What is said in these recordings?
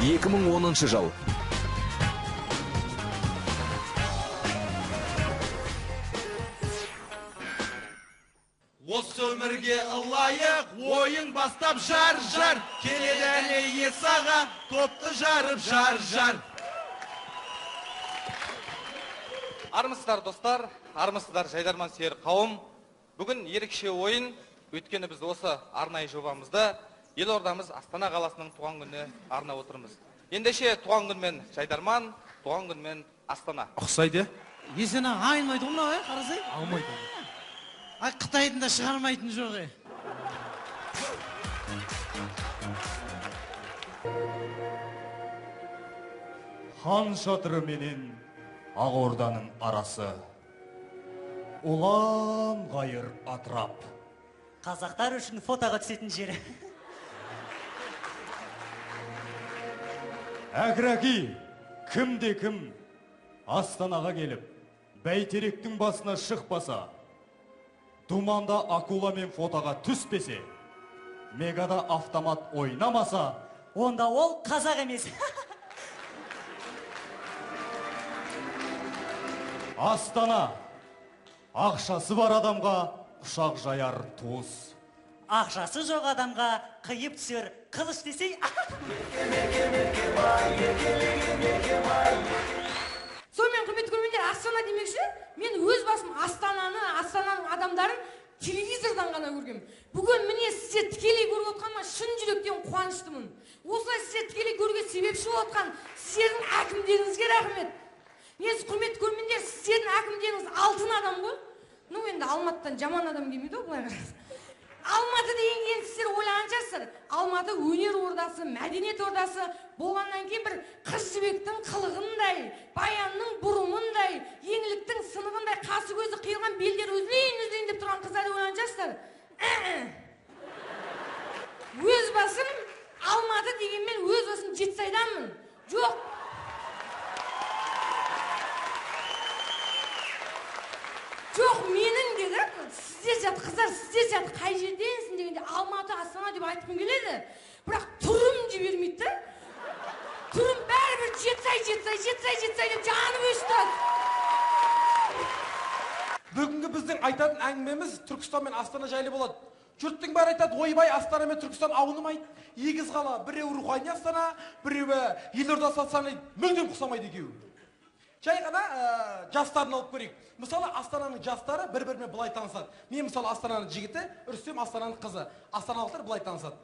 2010 жыл. Осы өмірге ылайық, ойын бастап жар-жар, келеді әле есаға, топты жарып жар-жар. Армысыздар достар, армысыздар жайдарман сүйер қауым. Бүгін ерекше ойын, өткені біз осы арнайы жобамызды елордамыз Астана қаласының туған күніне арнап отырмыз. Ендеше туған күнмен жайдарман, туған күнмен Астана. Ұқсайды? Есена айнымайды ғымна, қарасай? Алмайды. Ай, Қытайдың да шығармайтын жоқ, Хан шатыры менен Ақ Орданың арасы, ұлан ғайыр атырап. Қазақтар үшін фотоға түсетін жері. Әкірәки, кімде-кім Астанаға келіп, бәйтеректің басына шықпаса, думанда акуламен фотоға түспесе, мегада автомат ойнамаса, Онда ол қазақ емес. Астана, ақшасы бар адамға құшақ жаяр туыс. Ақшасы жоқ адамға қиып түсер қылыш десей. Сонымен құрметті көрермендер, Астана демекші, мен өз басым Астананың адамдарын телевизордан ғана көргем. Бүгін міне сіздер тікелей көріп отқаныма шын жүректен қуаныштымын. Осылай сіздер тікелей көруге себепші болып отқан сіздердің әкімдеріңізге рахмет. Мен құрметті көрермендер, сіздердің әкімдеріңіз алтын адам ғой. Ну енді Алматыдан жаман адам келмейді ғой, былай қарасаң. Алматы деген кейін сіздер ойлаған шығарсыздар. Алматы өнер ордасы, мәдениет ордасы болғаннан кейін бір қыз жібектің қылығындай, баянның бұрымындай, еңліктің сынығындай, қасы көзі қиылған белдер үзлейін деп тұрған қыздар ойлаған шығарсыздар. Өз басым Алматы дегенмен өз басым Жетісайданмын. Жоқ. Жоқ, менің деді, сіздер жат қыздар, сіздер жат қай жерденсің дегенде Алматы, Астана деп айтқым келеді. Бірақ тұрым жібермейді да. Тұрым бәрібір Жетісай деп жанып өшті. Бүгінгі біздің айтатын әңгімеміз Түркістан мен Астана жайлы болады. Жұрттың бәрі айтады, ойбай, Астана мен Түркістан ауынымайды. Егіз қала, біреу рухани Астана, біреуі елорда санайды. Мүлдем ұқсамайды екеуі. Жай ғана жастарын алып көрейік. Мысалы, Астананың жастары бір-бірімен былай танысады. Мен мысалы Астананың жігіті, Үрсем Астананың қызы. Астаналықтар былай танысады.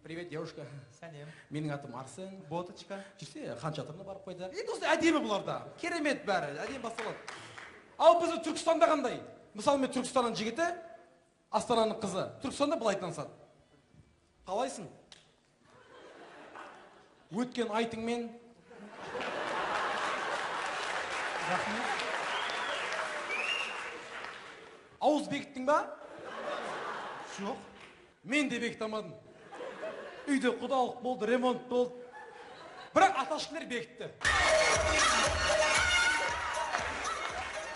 Привет, девушка. Сәлем. Менің атым Арсен. Боточка. Жүрсе, хан шатырына барып қойды. Енді осы әдемі бұларда. Керемет бәрі, әдемі басталады. Ал біздің Түркістанда қандай? Мысалы, мен Түркістанның жігіті, Астананың қызы. Түркістанда былай танысады. Қалайсың? Өткен айтыңмен ауыз бекіттің ба? Жоқ. Мен де бекітамадым. Үйде құдалық болды, ремонт болды. Бірақ аташкілер бекітті.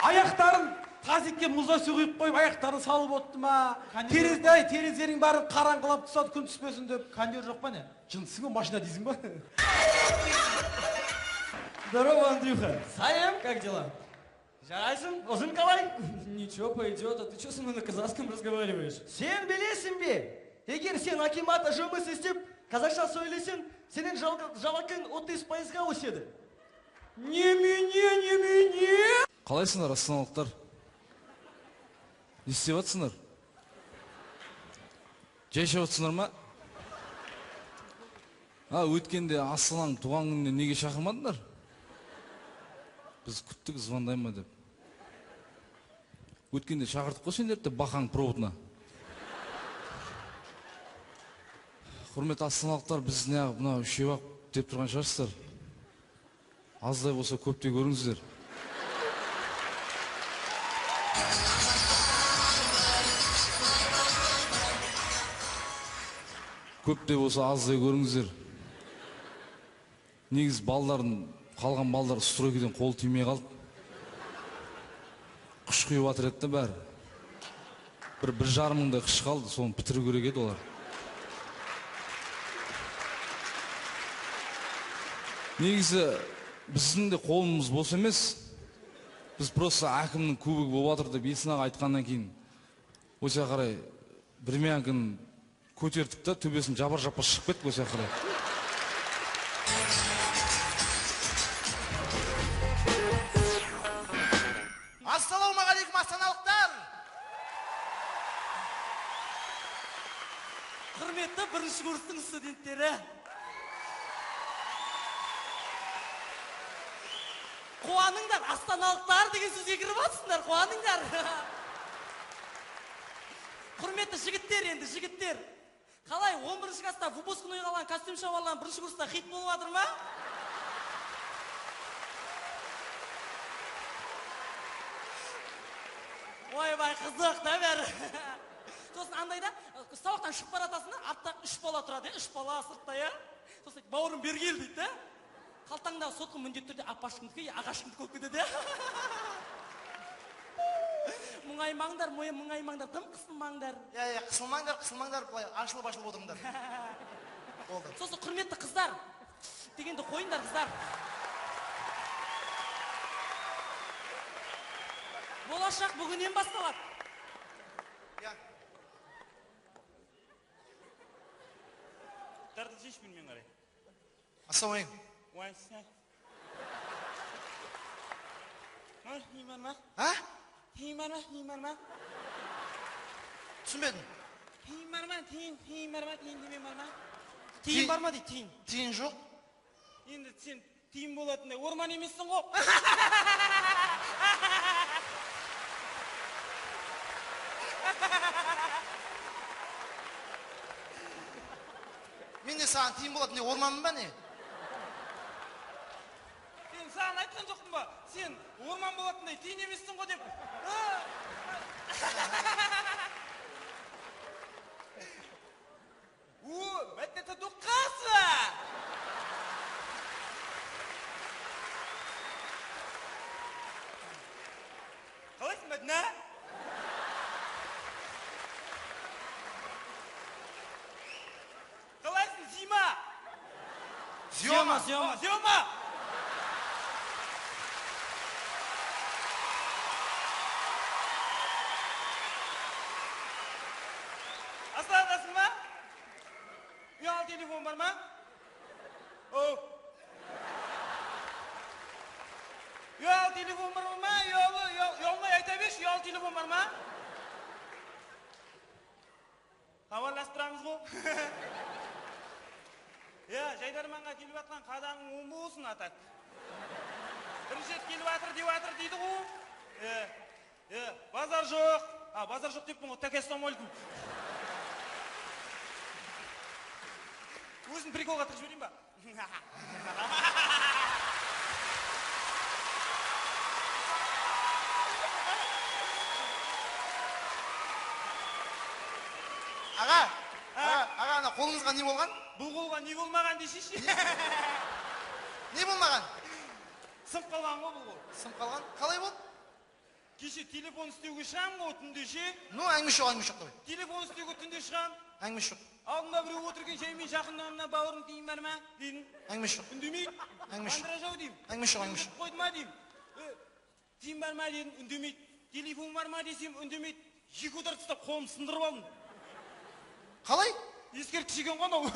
Аяқтарын тазикке мұзда су құйып қойып, аяқтарын салып отты ма? Терезерің барын қараңғылап түсады, күн түспесін деп. Кондер жоқ па не? Жынсың ба, машина дейсің ба? Здорово, Андрюха. Сәлем, как дела? Жарайсың, өзің қалай? Ничего, пойдет, а ты что со мной на казахском разговариваешь? Сен білесің бе? Егер сен акиматта жұмыс істеп, қазақша сөйлесең, сенің жалақың 30%-ға өседі. Немене. Қалайсыңдар, астаналықтар? Не істеп жатсыңдар? Жай ішіп жатсыңдар ма? Өткенде Астананың туған күніне неге шақырмадыңдар? Біз күттік, звондай ма деп. Өткенде шақырдық қой сендерді Бақаң проводына. Құрметті астаналықтар, біз мына үшеу ақ деп тұрған шығарсыздар. Аздай болса көпте көріңіздер. Көпте болса аздай көріңіздер. Негіз қалған балдар стройкеден қол тимей қалды. Қыш құйып атыр етті бәрі. Бір жарым мыңдай қыш қалды, соны бітіру керек еді олар. негізі біздің де қолымыз бос емес. Біз просто әкімнің кубогы болып жатыр деп Есін аға айтқаннан кейін осы қарай бірмеңкін көтертіп та төбесін жапар-жапар шығып кеттік осы қарай. Ассалаумағалейкум, астаналықтар! Құрметті бірінші курстың студенттері. Қуаныңдар, астаналықтар деген сөзге кіріп атсыңдар, қуаныңдар. Құрметті жігіттер енді, жігіттер. Қалай, 11-ші класста выпускной қалған костюм шабалған бірінші курста хит болып жатыр ма? Ойбай, қызық да бәрі. Сосын андайда, сабақтан шығып баратасың да, артта 3 бала тұрады, 3 бала сыртта, я. Сосын бауырым бері кел дейді. Қалтаңдағы сотқы міндетті түрде апашқындікі, ағашқындікі болып кетеді. Мұңаймаңдар, мұңаймаңдар, тым қысылмаңдар. Қысылмаңдар, бұлай ашылып отырыңдар. Болды. Сосын құрметті қыздар, дегенді қойыңдар қыздар. Болашақ бүгіннен басталады. Дарды жеш білмен қарай. Ассалаумағалейкум. Уайсына. Химар ма? А? Химар ма? Түсінбедім. Химар ма? Тиын бар ма? Тиын бар ма дейді, тиын. Тиын жоқ. Енді сен тиын болатындай орман емессің ғой. Мен де саған тиын болатындай орманмын ба не? Сен саған айтқан жоқпын ба? Сен орман болатындай тиын емессің ғой деп. Мәттеті тұққасы! Қалайсың Мәдіна? Қалайсың Зима? Зима! Астанадасың ба? Ұялы телефон бар ма? Ұялы телефон бар ма? Ұялмай айта беш, ұялы телефон бар ма? Хабарласып тұрамыз ғой. Жайдарманға келіп атқан қадамың оң болсын атак. Бірінші рет келіп атыр дейді ғой. Базар жоқ. Базар жоқ деппін ғой, тәке ассалаумағалейкум. Өзін приколға тығып жіберейін ба? Аға, ана қолыңызға не болған? Бұл қолға не болмаған дейсіз? Не болмаған? Сынып қалған ғой бұл қол. Сынып қалған? Қалай болды? Кеше телефон істеуге шығам ғой түнде ше. Әңгіме жоқ қой. Телефон істеуге түнде шығам. Әңгіме жоқ. Алдында біреу отырген шаймен жақындарына бауырым тиын бар ма деймін. Әңгіме жоқ. Үндемейді. Андыражау деймін. Әңгіме жоқ. Қойды ма деймін. Тиын бар ма дедім, үндемейді. Телефон бар ма десем, үндемейді. Екі удар тастап қолым сындырып алдым. Қалай? Ескерткіш екен ғой анау.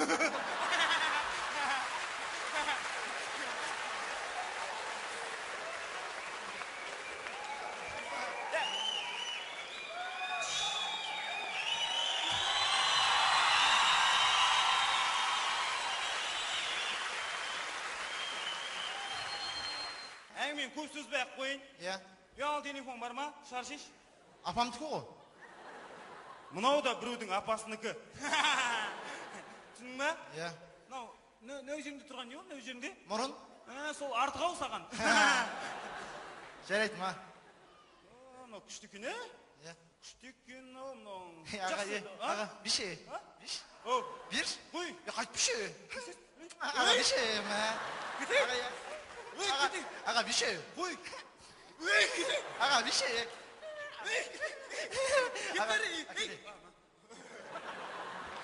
Әңгімен көп сөз бәк қойын. Ұялы телефон бар ма? Шаршиш. Апамдікі ғой. Мынау да біреудің апасыныкі. Түсінің ма? Нәу жерінде тұрған не ол, нәу жерінде? Мұрын? Сол артық ау саған. Жарайды ма? Мынау күшті екен, ә? Күшті екен, мынау. Аға, біше. Биш? Бір? Қой. Қайт біше. Аға, біше. Аға, біше. Қой. Аға, біше.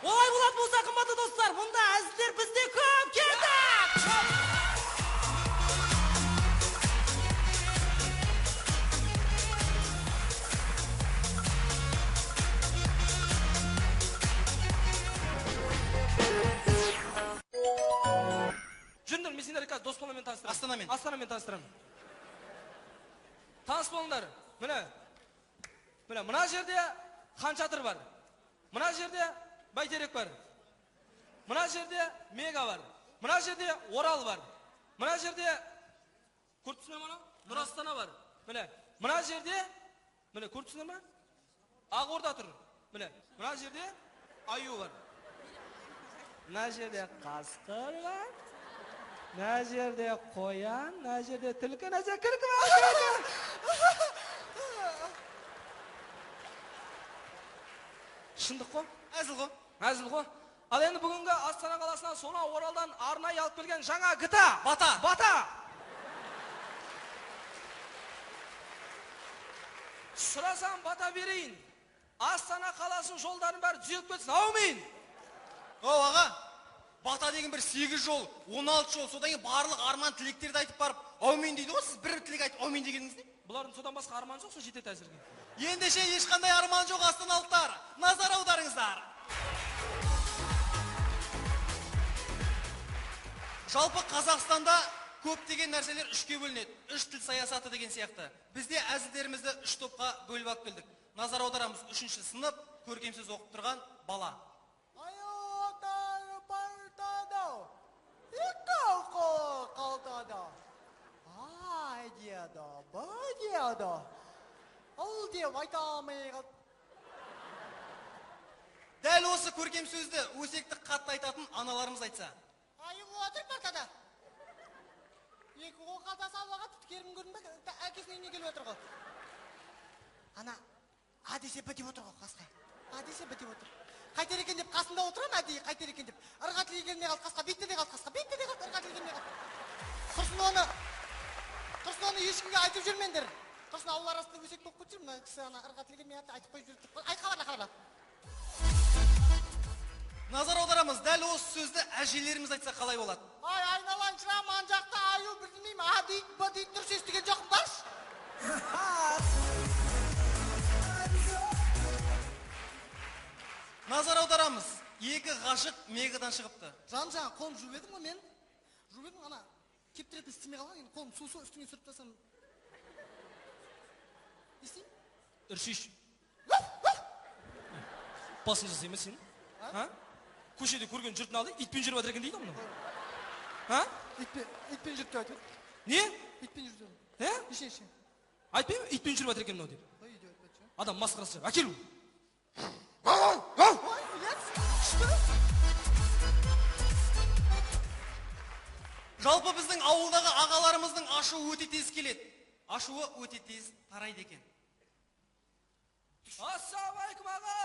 Олай болады болса, қымбатты достар, мұнда әзілдер бізде көп келді! Астанамен. Астанамен таныстырамын. Таныс болыңдар. Міне мына жерде Хан Шатыр бар. Мына жерде Бәйтерек бар. Мына жерде Мега бар. Мына жерде Орал бар. Мына жерде көрдіңіздер ме? Нұр Астана бар. Мына жерде көрдіңіздер ме? Ақорда тұр. Мына жерде Аю бар. Мына жерде қасқыр бар. Мына жерде қоян, мына жерде түлкі, мына жерде күлкі бар. Шындық қой? Әзіл ғой. Әзіл ғой. Ал енді бүгінгі Астана қаласынан сонау Оралдан арнайы алып келген жаңа гыта. Бата. Сұрасам бата берейін. Астана қаласының жолдарын бәрі түзеліп кетсін. Аумин. Аға, бата деген бір 8 жол, 16 жол, содан кейін барлық арман тілектерді айтып барып, аумин дейді ғой, сіз бір тілек айтып аумин дегеніңіз не? Бұлардың содан басқа арман жоқ, сол жетеді әзірге. Ендеше ешқандай арман жоқ астаналықтар. Назар аударыңыздар. Жалпы Қазақстанда көптеген нәрселер үшке бөлінеді. Үш тіл саясаты деген сияқты. Бізде әзілдерімізді үш топқа бөліп алып келдік. Назар аударамыз 3-ші сынып, көркемсіз оқып тұрған бала. Дәл осы көркем сөзді өсекті қатты айтатын аналарымыз айтса. Отыр партада. Екі қол қалтасы алуға түткерім көрдің бе? Әкесінің үйіне келіп отыр ғой. Ана, десе бітеп отыр ғой қасқа. Десе бітеп отыр. Қайтер екен деп қасында отырам, әдейі қайтер екен деп. Ырға тілге келмей қалды қасқа, бетте де қалды қасқа, бетте де қалды, ырға тілге келмей қалды. Құрсын оны ешкімге айтып жүрмендер. Құрсын ауыл арасында өсек болып кетіп жүр, мына кісі ана ырға тілге келмей айтып қойып жүріп. Айт хабарла. Назар аударамыз, дәл осы сөзді әжелеріміз айтса қалай болады? Айналайын шыра, ман жақта аю білмеймін, дейді, бі дейді, дұрыс естіген жоқпын барш. Назар аударамыз, екі ғашық Мегадан шығыпты. Жаңа қолым жуып едім ғой мен. Жуып едім, ана кептіретін істемей қалған, қолым су үстіңе сүріп тасам. Естейм? Үршиш. Басын жасай ма сен? Көшеде көрген жұртын алды, итпен жүріп жатыр екен дейді мұны. Итпен жүріп деп айтып. Не? Итпен жүріп деп. Еше. Айтпай ма? Итпен жүріп жатыр екен мынау деп. Адам масқарасы. Әкелу. Жалпы біздің ауылдағы ағаларымыздың ашуы өте тез келеді. Ашуы өте тез тарайды екен. Ассалаумалейкум аға.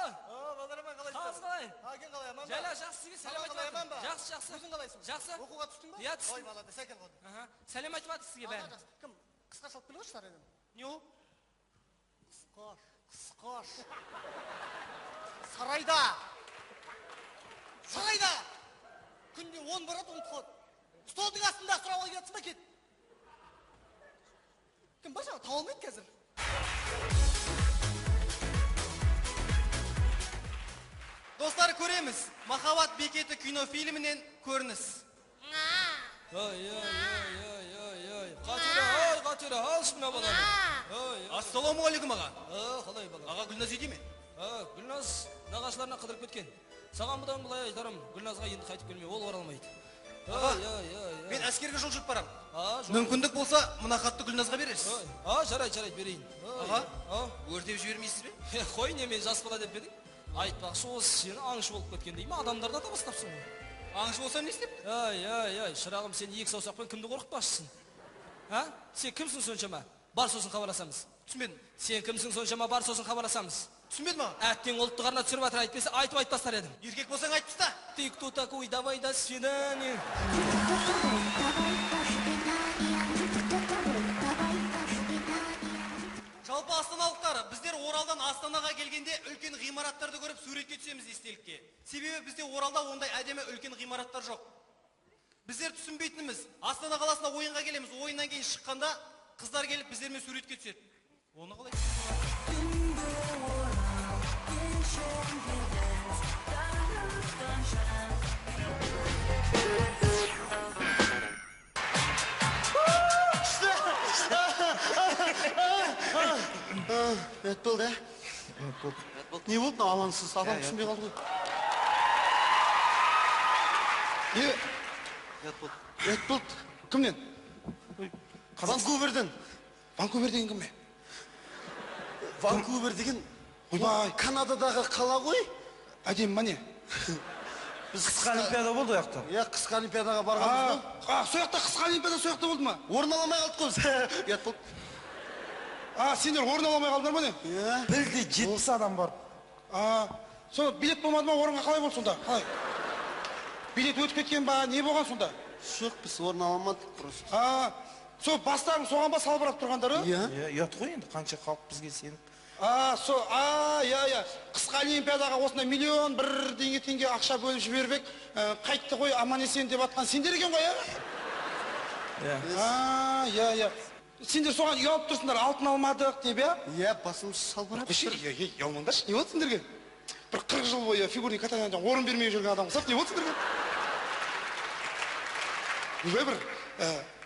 Бағдарламан қалайсың? Қалыңыз қалай? Кен қалай, аман ба? Жайла, жақсы сізге сәлем айтып жатыр. Жақсы. Өзің қалайсың? Жақсы. Оқуға түстің ба? Иә, түстім. Ой, балады, сәкен қалды. Сәлем айтып жатыр сізге бәрі. Кім? Қысқа шалып келіп отыршы сарайдан. Не ол? Қысқаш. Сарайда. Күнде 10 барады, 10 тұқыт. Столдың астында сұрап алып жатсың ба кет? Кім ба жаңа тауа алмайды қазір? Достар, көреміз. Махаббат бекеті кинофильмінен көрініс. Қатыра, алшы мына баланы. Ассалаумағалейкум аға. Қалай бала? Аға Гүлназ үйде ме? Гүлназ нағашыларына қыдырып кеткен. Саған бұдан былай айтарым, Гүлназға енді қайтып келмей, ол оралмайды. Мен әскерге жол жүріп барам. Мүмкіндік болса, мына хатты Гүлназға бересіз. Жарайды, берейін. Аға, өртеп жібермейсіз бе? Қой, немен жас бала деп едің? Айтпақшы, осы сені аңшы болып кеткен дей ма? Адамдарда да бастапсың ғой. Аңшы болсам не істеп? Шырағым, сен екі саусақпен кімді қорқытпақшысың? Сен кімсің соншама? Бар сосын хабарласамыз. Түсінбедім. Сен кімсің соншама? Бар сосын хабарласамыз. Түсінбедім аға. Әттең ұлттық арна түсіріп жатыр, айтпесе айтып айтпастар едім. Еркек болсаң айтып таста. Ты кто такой? Давай до свидания. Жалпы астаналықтар, біздер Оралдан Астанаға келгенде үлкен ғимараттарды көріп суретке түсеміз естелікке. Себебі бізде Оралда ондай әдемі үлкен ғимараттар жоқ. Біздер түсінбейтініміз, Астана қаласына ойынға келеміз, ойыннан кейін шыққанда қыздар келіп біздермен суретке түседі. Оны қалай? Ет болды, не болды мынау алаңсыз, адам түсінбей қалды ғой. Ет болды. Кімнен? Ванкуверден. Ванкувер деген кім бе? Ванкувер деген ойбай, Канададағы қала ғой. әдемі ма не? Қысқы олимпиада болды ол жақта. Иә, қысқы олимпиадаға барғанбыз ғой. Сол жақта қысқы олимпиада сол жақта болды ма? Орын аламай қалдық қой. Ет болды. Сендер орын аламай қалдыңдар ма не? Білді 70 адам бар. Сол билет болмады ма, орынға қалай болды сонда? Қалай? Билет өтіп кеткен ба, не болған сонда? Жоқ, біз орын аламадық просто. Сол бастарын соған ба салбырап тұрғандары? Иә. Ұят қой енді, қанша халық бізге сеніп. Иә. Қысқы олимпиадаға осындай миллион бір теңге ақша бөліп жібербек, қайтты ғой, аман есен деп атқан сендер екен ғой, иә? Сендер соған ұялып тұрсыңдар, алтын алмадық деп, иә? Иә, басымыз салбырап. Ұялмаңдаршы, не болды сендерге? Бір 40 жыл бойы фигурный катаниядан орын бермей жүрген адам ұқсап, не болды сендерге?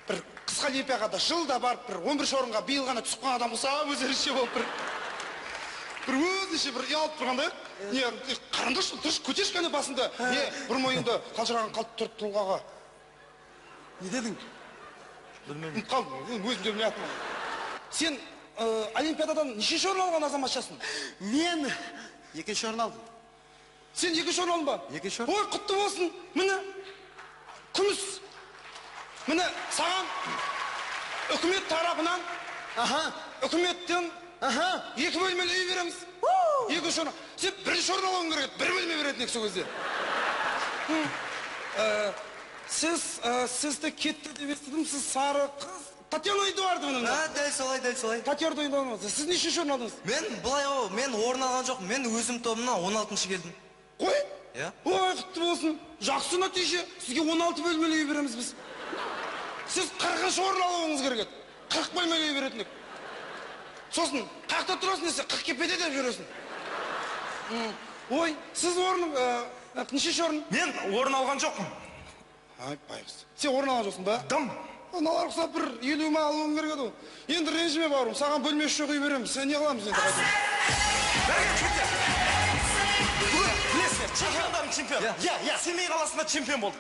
Бір қысқы олимпиадаға жылда барып, бір 11 орынға биыл ғана түсіп қалған адам ұқсап, өздерінше болып бір өзінше бір ұялып тұрғанда, не, қарындыршы, тұршы, көтерші кәне басында, не, бір мойынды қалжыраған қалып тұрып тұлғаға. Не дедің? Білмедім. Қалдым, өзім де білмейтін. Сен олимпиададан нешінші орын алған азаматшасың? Мен екінші орын алдым. Сен екінші орын алдың ба? Екінші орын. Ой, құтты болсын. Міне, күміс. Міне, саған үкімет тарапынан, үкіметтен 2 бөлмелі үй береміз. Екінші орын. Сен бірінші орын алуың керек, 1 бөлме беретін ек сол кезде. Сізді кетті деп естідім, сіз сары қыз. Татьяна Эдуардовна. Дәл солай. Татьяна Эдуардовна, сіз нешінші орын алдыңыз? Мен орын алған жоқ, мен өзім тобымнан 16-шы келдім. Қой? Ой, құтты болсын. Жақсы нәтиже. Сізге 16 бөлмелі үй береміз біз. Сіз 40-шы орын алуыңыз керек еді. 40 бөлмелі үй беретін ек. Сосын, қақта тұрасың десе, 40 кепеде деп жүресің. Ой, сіз орын, нешінші орын? Мен орын алған жоқпын. Байғыз. Сен орын алған жоқсың ба? Дым. Налар құсап бір 50 ма алуың керек еді. Енді ренжіме бауырым, саған бөлмесі жоқ үй береміз. Сен не қыламыз енді қайтып? Білесіңдер, чемпиондардың чемпион. Семей қаласында чемпион болды.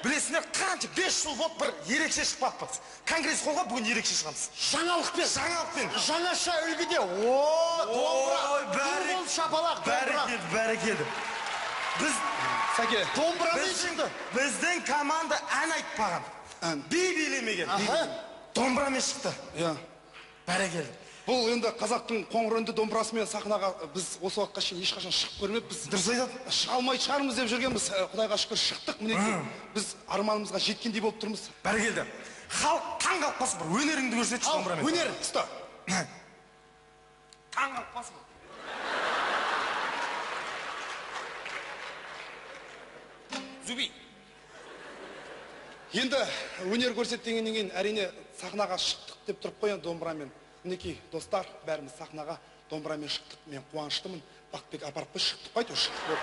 Білесіңдер, қанша 5 жыл болды, бір ерекше шықпаппыз. Конгресс қолға бүгін ерекше шығамыз. Жаңалықпен. Жаңаша үлгіде. Бәрі шапалақ. Бәрі келді. Сәке, біздің команда ән айтпаған. Би билемеген. Домбырамен шықты. Бәрі келді. Бұл енді қазақтың қоңыр үнді домбырасымен сахнаға біз осы уақытқа шейін ешқашан шығып көрмеп, біз дұрыс айтады. Шыға алмай шығармыз деп жүргенбіз. Құдайға шүкір шықтық, мінекей. Біз арманымызға жеткендей болып тұрмыз. Бәрі келді. Халық таң қалыппасы бір өнеріңді көрсетші домбырамен. Өнер, ұста. Таң қалыппасы бір. Зуби. Енді өнер көрсеттіңнен кейін әрине сахнаға шықтық деп тұрып қоян домбырамен. Мінекей, достар, бәріміз сахнаға домбырамен шықтық. Мен қуаныштымын. Бақытбек апарып біз шықтық қойды, шықтық.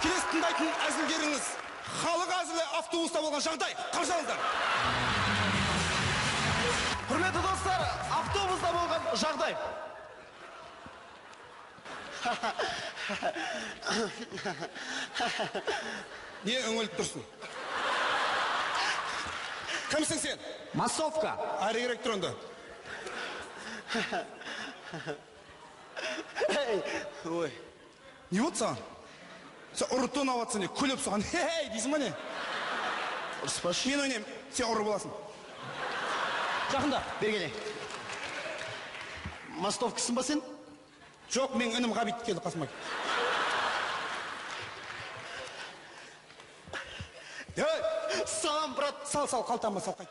Келесі тыңдайтын әзілдеріңіз халық әзілі автобуста болған жағдай. Қаржаңыздар. Құрметті достар, автобуста болған жағдай. Не өңіліп тұрсың? Кімсің сен? Массовка. Әрі керек тұрынды. Ой. Не болды саған? Сен ұрыттың аватсың не? Күліп саған. Хей, дейсің ма не? Ұрыспашы. Мен ойнайым, сен ұры боласың. Жақында, бергене. Мастовкасың ба сен? Жоқ, мен інім Ғабит келді қасыма. Салам, брат. Сал, қалтама, сал, қайт.